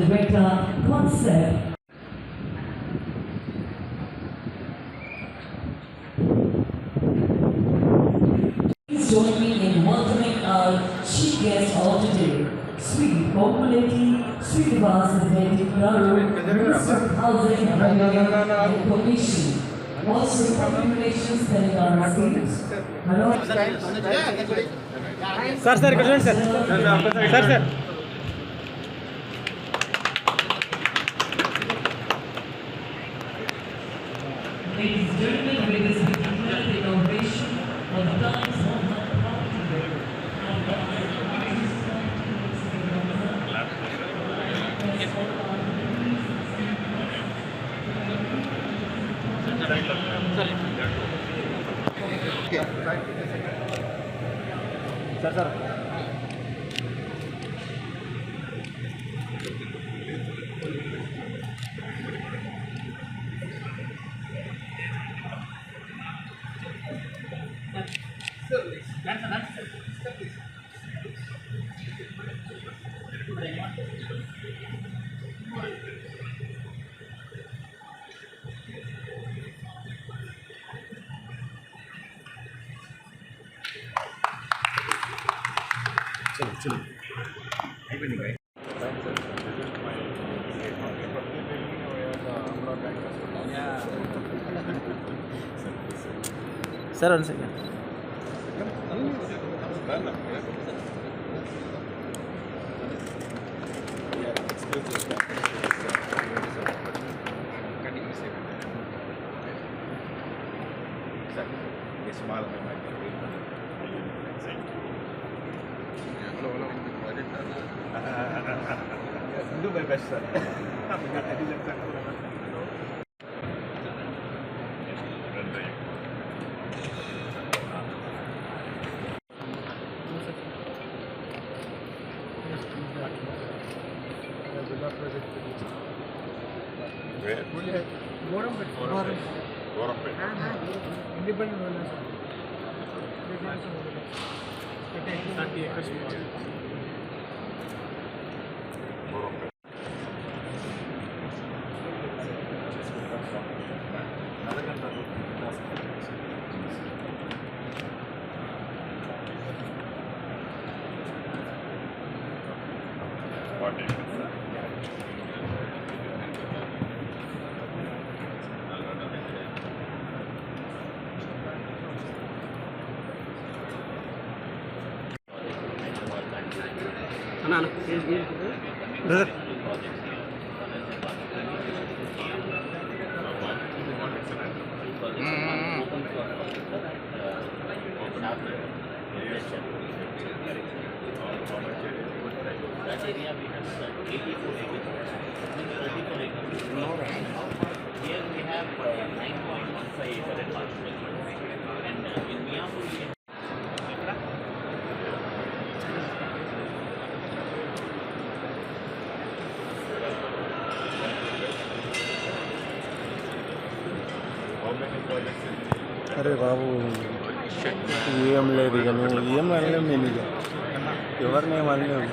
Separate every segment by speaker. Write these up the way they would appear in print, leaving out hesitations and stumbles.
Speaker 1: Director, Concept. Please join me in welcoming our chief guest of today, Sri Komuleti Srinivas Reddy Garu, Minister of Housing, and Commission. Also, Public Relations Telangana State. Hello.
Speaker 2: Sir, good morning, sir. Sir.
Speaker 1: Ladies and gentlemen, with this declared the inauguration of the Times Mohammed Property
Speaker 2: Sir. चलो sir one second do my best, sir. Independent one, sir. 30 acres. Brother.
Speaker 3: That area we have 84 acres, 34 acres. Here we have 9.15 acre apartment. And in Miyapur we have
Speaker 2: अरे बाबू ఏం లేదు ఇక నువ్వు ఏం అనలేము నేను ఇక ఎవరిని ఏం అనలేము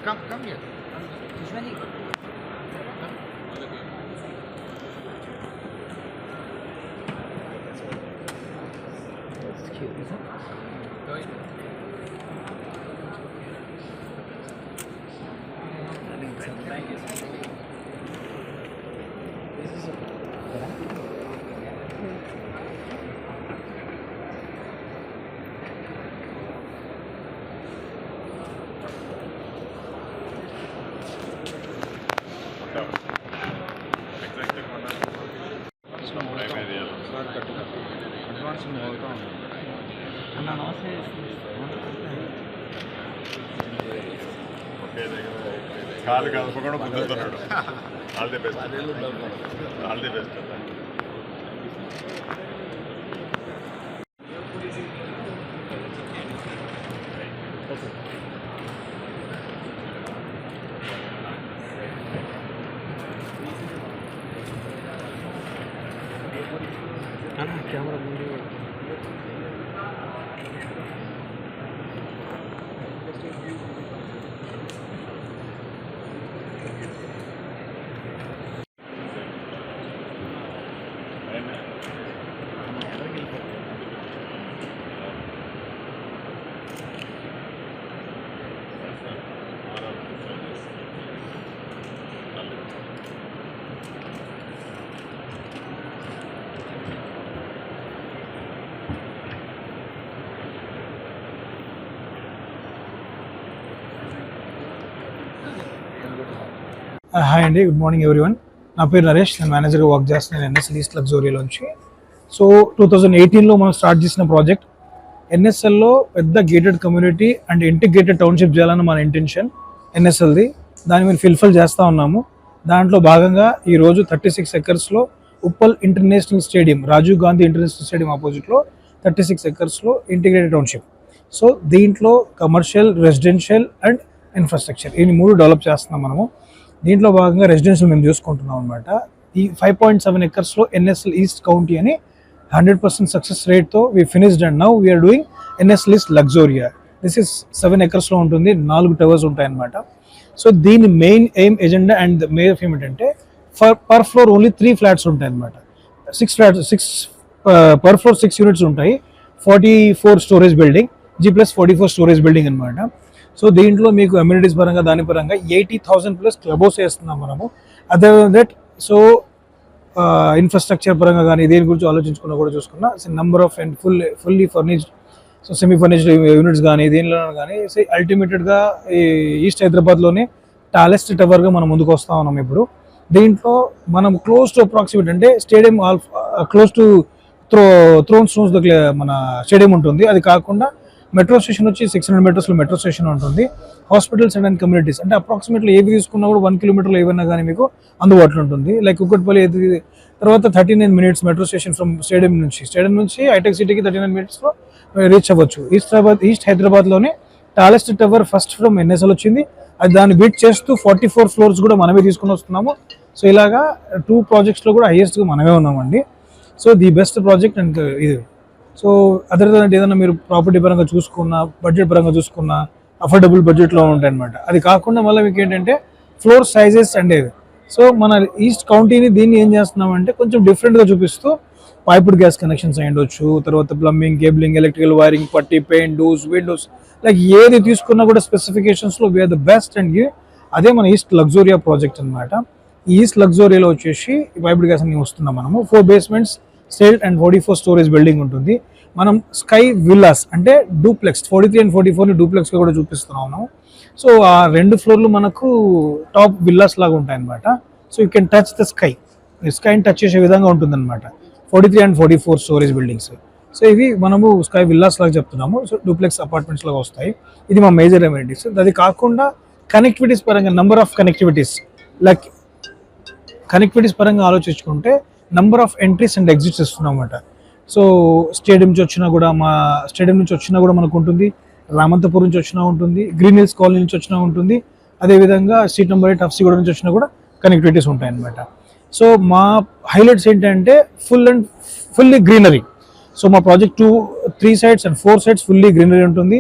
Speaker 4: Come here.
Speaker 5: కాలు కలపకుండా ముందుతున్నాడు. All the best, all the best.
Speaker 2: Camera ముందు
Speaker 6: హాయ్ అండి, గుడ్ మార్నింగ్ ఎవ్రీవన్. నా పేరు నరేష్, నేను మేనేజర్గా వర్క్ చేస్తున్నాను ఎన్ఎస్ఎల్ ఈస్ట్ లగ్జోరియాలోంచి. సో 2018లో మనం స్టార్ట్ చేసిన ప్రాజెక్ట్ ఎన్ఎస్ఎల్లో పెద్ద gated community and integrated township చేయాలని మన ఇంటెన్షన్ ఎన్ఎస్ఎల్ది. దాన్ని మేము ఫిల్ఫిల్ చేస్తూ ఉన్నాము. దాంట్లో భాగంగా ఈరోజు 36 ఎకర్స్లో Uppal international stadium, Rajiv Gandhi international stadium ఆపోజిట్లో 36 ఎకర్స్లో ఇంటిగ్రేటెడ్ టౌన్షిప్. సో దీంట్లో కమర్షియల్, రెసిడెన్షియల్ అండ్ ఇన్ఫ్రాస్ట్రక్చర్ ఈ 3 డెవలప్ చేస్తున్నాం మనము. దీంట్లో భాగంగా రెసిడెన్షియల్ మేము చూసుకుంటున్నాం అనమాట. ఈ 5.7 ఎకర్స్లో ఎన్ఎస్ఎల్ ఈస్ట్ కౌంటీ అని 100% సక్సెస్ రేట్తో we finished and now we're doing NSL East Luxoria. This is 7 ఎకర్స్లో ఉంటుంది, 4 టవర్స్ ఉంటాయన్నమాట. సో దీని main aim agenda and main of ఏమిటంటే పర్ ఫ్లోర్ ఓన్లీ 3 ఫ్లాట్స్ ఉంటాయి అనమాట. 6 పర్ ఫ్లోర్ 6 యూనిట్స్ ఉంటాయి. 44 storage building, G+44 storage building అనమాట. So దీంట్లో మీకు అమ్యూనిటీస్ పరంగా దాని పరంగా 80,000+ క్లబ్ హౌస్ వేస్తున్నాం మనము. అదర్ దట్ సో ఇన్ఫ్రాస్ట్రక్చర్ పరంగా కానీ దేని గురించి ఆలోచించుకున్నా కూడా చూసుకున్నా number of and fully furnished, so semi furnished units కానీ దేనిలో కానీ అల్టిమేటెడ్గా ఈ ఈస్ట్ హైదరాబాద్లోనే టాలెస్ట్ టవర్గా మనం ముందుకు వస్తూ ఉన్నాం ఇప్పుడు. దీంట్లో మనం క్లోజ్ టు అప్రాక్సిమేట్ అంటే stadium close to thrown stones మన స్టేడియం ఉంటుంది. అది కాకుండా మెట్రో స్టేషన్ వచ్చి 600 మీటర్స్లో మెట్రో స్టేషన్ ఉంటుంది. హాస్పిటల్స్ అండ్ కమ్యూనిటీస్ అంటే అప్రాక్సిమేట్లీ ఏవి తీసుకున్నా కూడా 1 కిలోమీటర్లో ఏవైనా కానీ మీకు అందుబాటులో ఉంటుంది. లైక్ కుక్కట్పల్లి తర్వాత 39 minutes metro station from stadium నుంచి హైటెక్ సిటీకి 39 minutesలో రీచ్ అవ్వచ్చు. ఈస్ట్ హైదరాబాద్లోనే tallest tower first from NSL వచ్చింది. అది దాన్ని బీట్ చేస్తూ 44 floors కూడా మనమే తీసుకుని వస్తున్నాము. సో ఇలాగా 2 projectsలో కూడా హైయెస్ట్గా మనమే ఉన్నామండి. So the best project and ఇది. సో అదర్ దెన్ ఏదైనా మీరు ప్రాపర్టీ పరంగా చూసుకున్నా, బడ్జెట్ పరంగా చూసుకున్నా అఫోర్డబుల్ బడ్జెట్లో ఉంటాయన్నమాట. అది కాకుండా మళ్ళీ మీకు ఏంటంటే ఫ్లోర్ సైజెస్ అండ్ సో మన ఈస్ట్ కౌంటీని దీన్ని ఏం చేస్తున్నామంటే కొంచెం డిఫరెంట్గా చూపిస్తూ పైపుడ్ గ్యాస్ కనెక్షన్స్ అయ్యొచ్చు, తర్వాత ప్లంబింగ్, కేబులింగ్, ఎలక్ట్రికల్ వైరింగ్, పట్టి, పెయింట్, డోర్స్, విండోస్, లైక్ ఏది తీసుకున్నా కూడా స్పెసిఫికేషన్స్లో వీఆర్ ద బెస్ట్ అండ్ అదే మన ఈస్ట్ లగ్జోరియా ప్రాజెక్ట్ అనమాట. ఈ ఈస్ట్ లగ్జోరియాలో వచ్చేసి పైపుడ్ గ్యాస్ అన్ని వస్తున్నాం మనము. 4 basements stale and 44 storage building ఉంటుంది. మనం స్కై విల్లాస్ అంటే డూప్లెక్స్ 43 and 44ని డూప్లెక్స్గా కూడా చూపిస్తున్నాము. సో ఆ 2 ఫ్లోర్లు మనకు టాప్ విల్లాస్ లాగా ఉంటాయి అనమాట. So you can touch the స్కైని టచ్ చేసే విధంగా ఉంటుందన్నమాట. 43 and 44 స్టోరేజ్ బిల్డింగ్స్. సో ఇవి మనము స్కై విల్లాస్ లాగా చెప్తున్నాము. సో డూప్లెక్స్ అపార్ట్మెంట్స్ లాగా వస్తాయి. ఇది మా మేజర్ అమ్యూనిటీస్. అది కాకుండా కనెక్టివిటీస్ పరంగా number of connectivities like connectivities పరంగా ఆలోచించుకుంటే number of entries and exits ఇస్తున్నాం అన్నమాట. సో స్టేడియం నుంచి వచ్చినా కూడా మనకు ఉంటుంది, రామంతపూర్ నుంచి వచ్చినా ఉంటుంది, గ్రీన్ హిల్స్ కాలనీ నుంచి వచ్చినా ఉంటుంది, అదేవిధంగా స్ట్రీట్ నెంబర్ 8 హఫ్సీగూడ నుంచి వచ్చినా కూడా కనెక్టివిటీస్ ఉంటాయి అన్నమాట. సో మా హైలైట్స్ ఏంటంటే ఫుల్లీ గ్రీనరీ. సో మా project 3 sides and 4 sides fully greenery ఉంటుంది.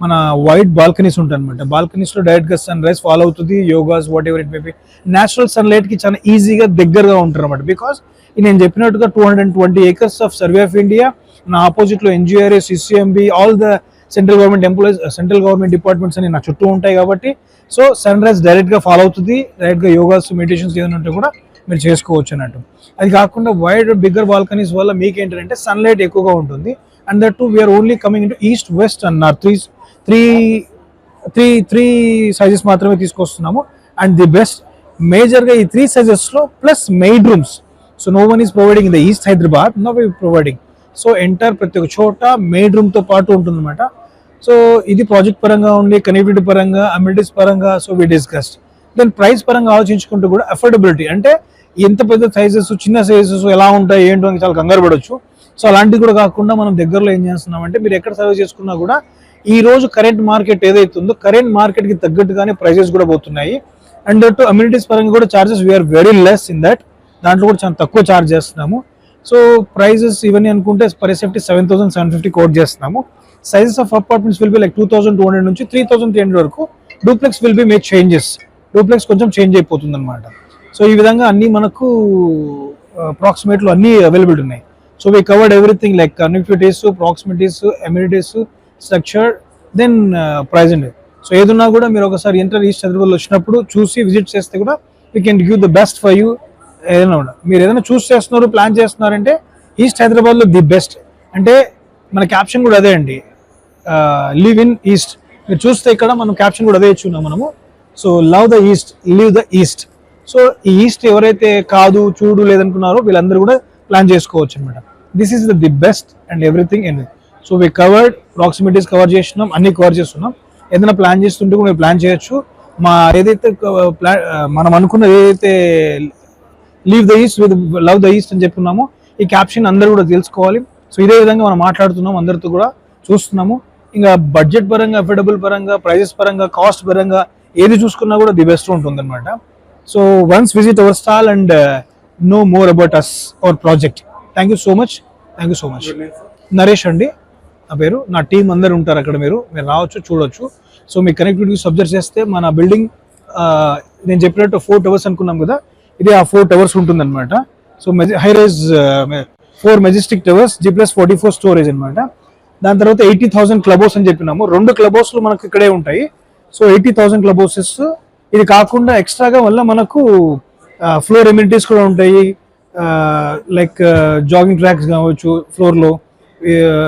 Speaker 6: మన వైడ్ బాల్కనీస్ ఉంటాయి అనమాట. బాల్కనీస్లో డైరెక్ట్గా సన్ రైజ్ ఫాలో అవుతుంది, yogas whatever it may be. Natural సన్లైట్కి చాలా ఈజీగా దగ్గరగా ఉంటారు అనమాట. బికాస్ నేను చెప్పినట్టుగా 220 acres of survey of India, నా ఆపోజిట్లో NGRA, CCMB, all the central government employees, central government departments అని నా చుట్టూ ఉంటాయి కాబట్టి సో సన్ రైజ్ డైరెక్ట్గా ఫాలో అవుతుంది. డైరెక్ట్గా యోగాస్, మెడిటేషన్స్ ఏదైనా ఉంటే కూడా మీరు చేసుకోవచ్చు అన్నట్టు. అది కాకుండా వైడ్ బిగ్గర్ బాల్కనీస్ వల్ల మీకు ఏంటంటే సన్లైట్ ఎక్కువగా ఉంటుంది. And that to we are only coming into east, west and north. Three sizes మాత్రమే తీసుకొస్తున్నాము. అండ్ ది బెస్ట్ మేజర్గా ఈ 3 sizesలో plus maid rooms. So no one is providing in the east Hyderabad, no we providing. So entire ప్రతి ఒక్క చోట maid రూమ్తో పాటు ఉంటుందన్నమాట. సో ఇది ప్రాజెక్ట్ పరంగా ఉండి, కనెక్టివిటీ పరంగా, అమ్యూనిటీస్ పరంగా. So we discussed. Then price పరంగా ఆలోచించుకుంటూ కూడా అఫోర్డబిలిటీ, అంటే ఎంత పెద్ద సైజెస్, చిన్న సైజెస్ ఎలా ఉంటాయి ఏంటో అని చాలా కంగారు పడవచ్చు. సో అలాంటివి కూడా కాకుండా మనం దగ్గరలో ఏం చేస్తున్నామంటే, మీరు ఎక్కడ సర్వే చేసుకున్నా కూడా ఈ రోజు కరెంట్ మార్కెట్ ఏదైతే ఉందో కరెంట్ మార్కెట్కి తగ్గట్టుగానే ప్రైజెస్ కూడా పోతున్నాయి. అండ్ దట్ అమ్యూనిటీస్ పరంగా కూడా charges we are very less in that. దాంట్లో కూడా చాలా తక్కువ చార్జ్ చేస్తున్నాము. సో ప్రైజెస్ ఇవన్నీ అనుకుంటే పర్ సేఫ్టీ 7,750 కోట్ చేస్తున్నాము. Sizes of apartments will be like 2,200 నుంచి 3,300 వరకు. Duplex will be make changes. Duplex కొంచెం చేంజ్ అయిపోతుంది అనమాట. సో ఈ విధంగా అన్నీ మనకు అప్రాక్సిమేట్లో అన్నీ అవైలబిలిటీ ఉన్నాయి. So we covered everything like connectivities, proximities, amenities, structure, then price and. సో ఏదున్నా కూడా మీరు ఒకసారి ఈస్ట్ హైదరాబాద్లో వచ్చినప్పుడు చూసి విజిట్ చేస్తే కూడా we can give the best for you. ఏదైనా కూడా మీరు ఏదైనా చూస్ చేస్తున్నారు, ప్లాన్ చేస్తున్నారంటే ఈస్ట్ హైదరాబాద్లో ది బెస్ట్. అంటే మన క్యాప్షన్ కూడా అదే అండి, లివ్ ఇన్ ఈస్ట్. మీరు చూస్తే ఇక్కడ మనం క్యాప్షన్ కూడా అదే ఇచ్చున్నాం మనము. So love the east, live the east. So ఈ ఈస్ట్ ఎవరైతే కాదు, చూడు లేదనుకున్నారో వీళ్ళందరూ కూడా ప్లాన్ చేసుకోవచ్చు అనమాట. This is the best and everything in. So we covered, proximities cover చేస్తున్నాం, అన్ని కవర్ చేస్తున్నాం. ఏదైనా ప్లాన్ చేస్తుంటే కూడా మీరు ప్లాన్ చేయొచ్చు. మా ఏదైతే మనం అనుకున్నది ఏదైతే leave the east with love the east అని చెప్పుకున్నామో ఈ క్యాప్షన్ అందరూ కూడా తెలుసుకోవాలి. సో ఇదే విధంగా మనం మాట్లాడుతున్నాం, అందరితో కూడా చూస్తున్నాము. ఇంకా బడ్జెట్ పరంగా, అఫోర్డబుల్ పరంగా, ప్రైజెస్ పరంగా, కాస్ట్ పరంగా ఏది చూసుకున్నా కూడా ది బెస్ట్ ఉంటుంది అనమాట. So once visit our stall and know more about us, our project. Thank you so much. Naresh అండి నా పేరు. నా టీం అందరు ఉంటారు అక్కడ. మీరు రావచ్చు, చూడవచ్చు. సో మీ కనెక్టివిటీ సబ్జెక్ట్ చేస్తే మన బిల్డింగ్ నేను చెప్పినట్టు 4 towers అనుకున్నాం కదా, ఇది ఆ 4 towers ఉంటుందన్నమాట. So high rise 4 majestic towers, G+44 storage అనమాట. దాని తర్వాత 80,000 క్లబ్ హౌస్ అని చెప్పినాము. 2 క్లబ్ హౌస్లు మనకు ఇక్కడే ఉంటాయి. So 80,000 club houses. ఇది కాకుండా ఎక్స్ట్రాగా వల్ల మనకు ఫ్లోర్ ఎమ్యూనిటీస్ కూడా ఉంటాయి. లైక్ జాగింగ్ ట్రాక్స్ కావచ్చు, ఫ్లోర్లో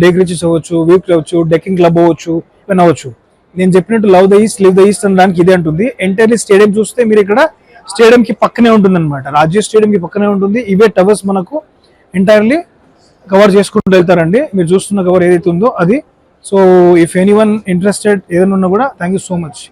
Speaker 6: డే క్రీచెస్ అవ్వచ్చు, వీప్ అవ్వచ్చు, డెక్కింగ్ క్లబ్ అవ్వచ్చు, ఇవన్నీ అవ్వచ్చు. నేను చెప్పినట్టు love the east, live the east అని దానికి ఇదే ఉంటుంది. ఎంటైర్లీ స్టేడియం చూస్తే మీరు ఇక్కడ స్టేడియంకి పక్కనే ఉంటుంది అనమాట. రాజ్య స్టేడియంకి పక్కనే ఉంటుంది. ఇవే టవర్స్ మనకు ఎంటైర్లీ కవర్ చేసుకుంటూ వెళ్తారండి. మీరు చూస్తున్న కవర్ ఏదైతే ఉందో అది. సో ఇఫ్ ఎనీవన్ ఇంట్రెస్టెడ్ ఏదైనా ఉన్నా కూడా థ్యాంక్ యూ సో మచ్.